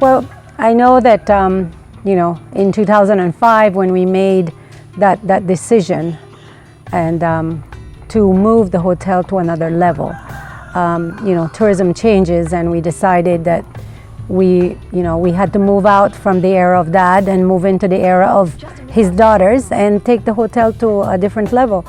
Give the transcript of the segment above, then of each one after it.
Well, I know that, in 2005 when we made that decision and to move the hotel to another level, tourism changes, and we decided that we had to move out from the era of Dad and move into the era of his daughters and take the hotel to a different level.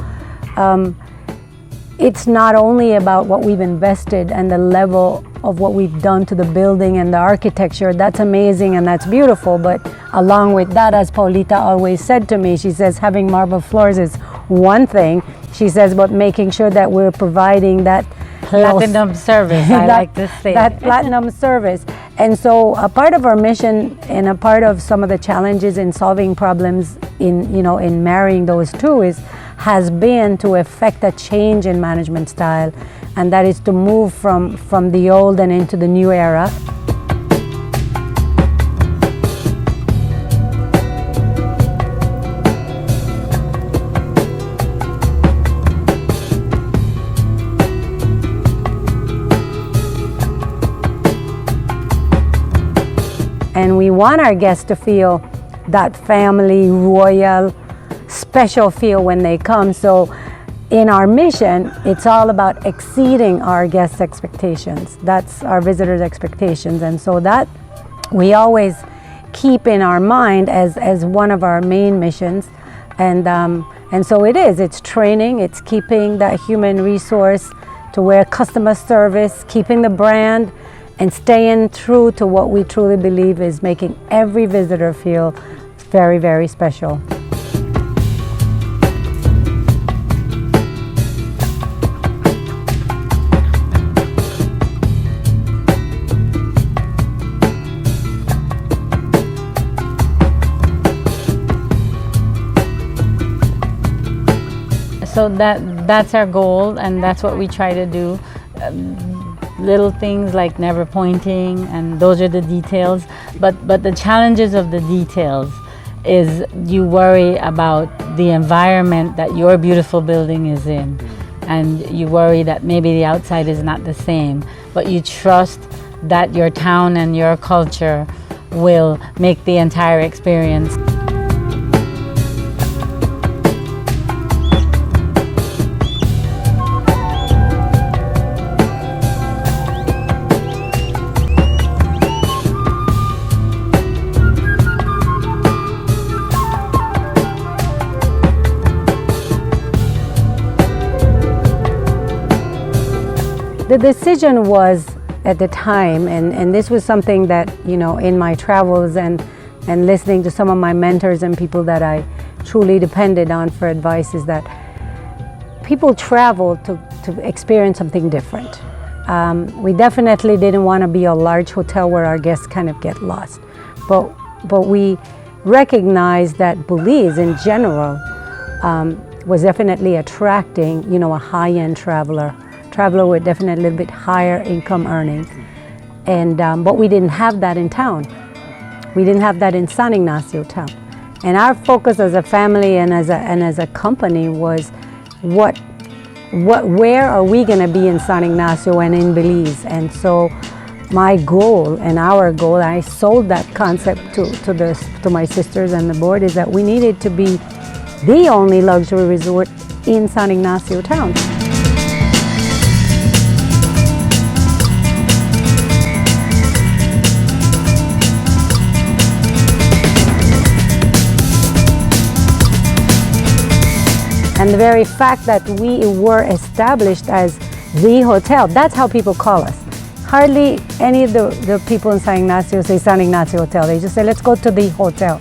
It's not only about what we've invested and the level of what we've done to the building and the architecture. That's amazing and that's beautiful, but along with that, as Paulita always said to me, she says having marble floors is one thing. She says, but making sure that we're providing that platinum service, I like to say. That platinum service. And so a part of our mission and a part of some of the challenges in solving problems in marrying those two has been to effect a change in management style, and that is to move from the old and into the new era. And we want our guests to feel that family, royal, special feel when they come. So in our mission, it's all about exceeding our guests' expectations. That's our visitors' expectations. And so that we always keep in our mind as one of our main missions. And so it's training, it's keeping that human resource to where customer service, keeping the brand, and staying true to what we truly believe is making every visitor feel very, very special. So that's our goal, and that's what we try to do. Little things like never pointing, and those are the details. But the challenges of the details is you worry about the environment that your beautiful building is in, and you worry that maybe the outside is not the same, but you trust that your town and your culture will make the entire experience. The decision was at the time, and this was something that, in my travels and listening to some of my mentors and people that I truly depended on for advice, is that people travel to experience something different. We definitely didn't want to be a large hotel where our guests kind of get lost. But we recognized that Belize in general was definitely attracting, a high-end traveler with definitely a little bit higher income earnings. And but we didn't have that in town. We didn't have that in San Ignacio town. And our focus as a family and as a company was where are we going to be in San Ignacio and in Belize? And so my goal and our goal, I sold that concept to my sisters and the board, is that we needed to be the only luxury resort in San Ignacio town. And the very fact that we were established as the hotel, that's how people call us. Hardly any of the people in San Ignacio say San Ignacio Hotel. They just say, let's go to the hotel.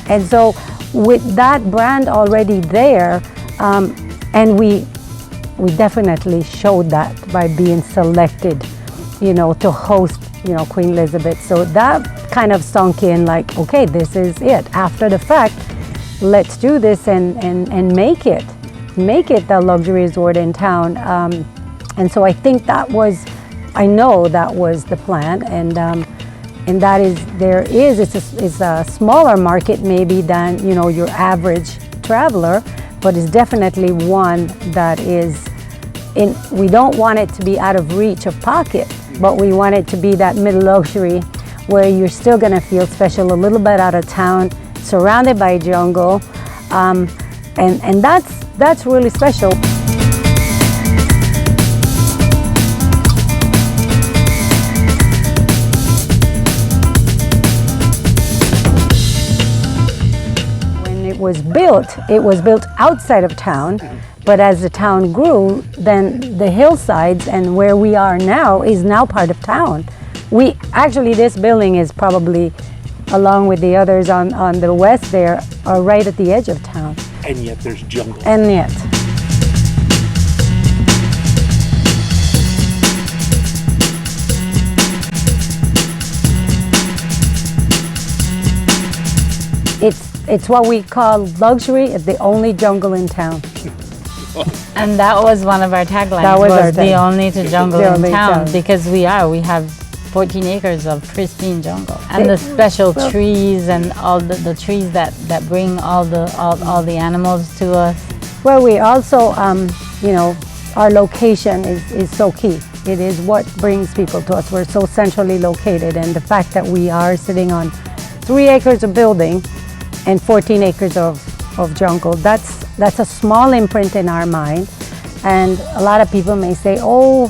And so with that brand already there, and we definitely showed that by being selected, to host, Queen Elizabeth. So that kind of sunk in, like, okay, this is it. After the fact, let's do this and make it the luxury resort in town. And so I think I know that was the plan, and that is, it's a smaller market maybe than, your average traveler, but it's definitely one that we don't want it to be out of reach of pocket, but we want it to be that middle luxury where you're still gonna feel special, a little bit out of town, surrounded by jungle, and that's really special. It was built outside of town, but as the town grew, then the hillsides and where we are now is now part of town. This building is probably, along with the others on the west there, are right at the edge of town. And yet there's jungle. And yet. It's what we call luxury. It's the only jungle in town. And that was one of our taglines. That was our the tag. only jungle The in only town, town. because we have 14 acres of pristine jungle, and the special trees and all the trees that bring all the animals to us. Well, we also, our location is so key. It is what brings people to us. We're so centrally located, and the fact that we are sitting on 3 acres of building and 14 acres of jungle, that's a small imprint in our mind. And a lot of people may say, oh,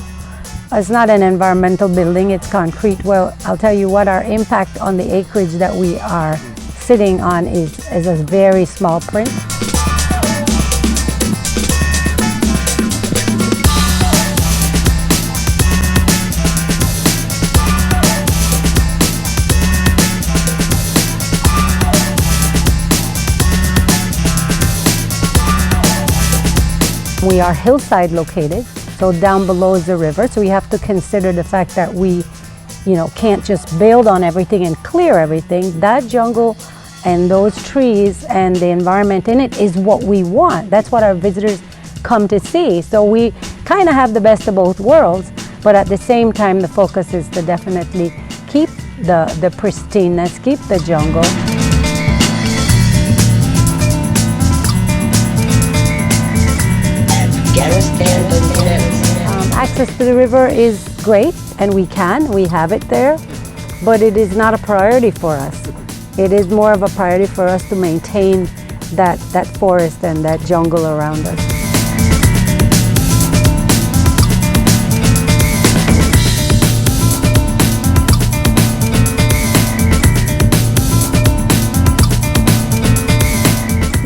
it's not an environmental building, it's concrete. Well, I'll tell you what, our impact on the acreage that we are sitting on is a very small print. We are hillside located, so down below is the river, so we have to consider the fact that we, can't just build on everything and clear everything. That jungle and those trees and the environment in it is what we want. That's what our visitors come to see. So we kind of have the best of both worlds, but at the same time, the focus is to definitely keep the pristineness, keep the jungle. Access to the river is great, and we have it there, but it is not a priority for us. It is more of a priority for us to maintain that forest and that jungle around us.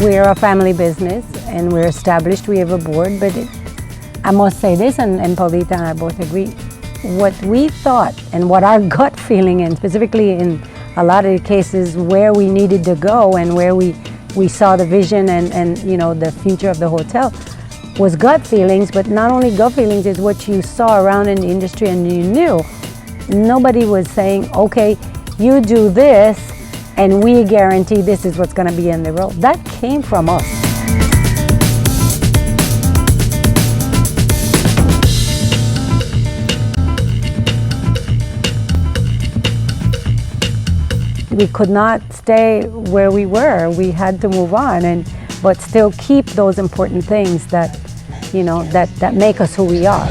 We are a family business, and we're established. We have a board, but I must say this, and Paulita and I both agree, what we thought and what our gut feeling, and specifically in a lot of the cases where we needed to go and where we saw the vision and the future of the hotel, was gut feelings. But not only gut feelings, is what you saw around in the industry, and you knew. Nobody was saying, okay, you do this and we guarantee this is what's going to be in the road. That came from us. We could not stay where we were. We had to move on, but still keep those important things that, that make us who we are.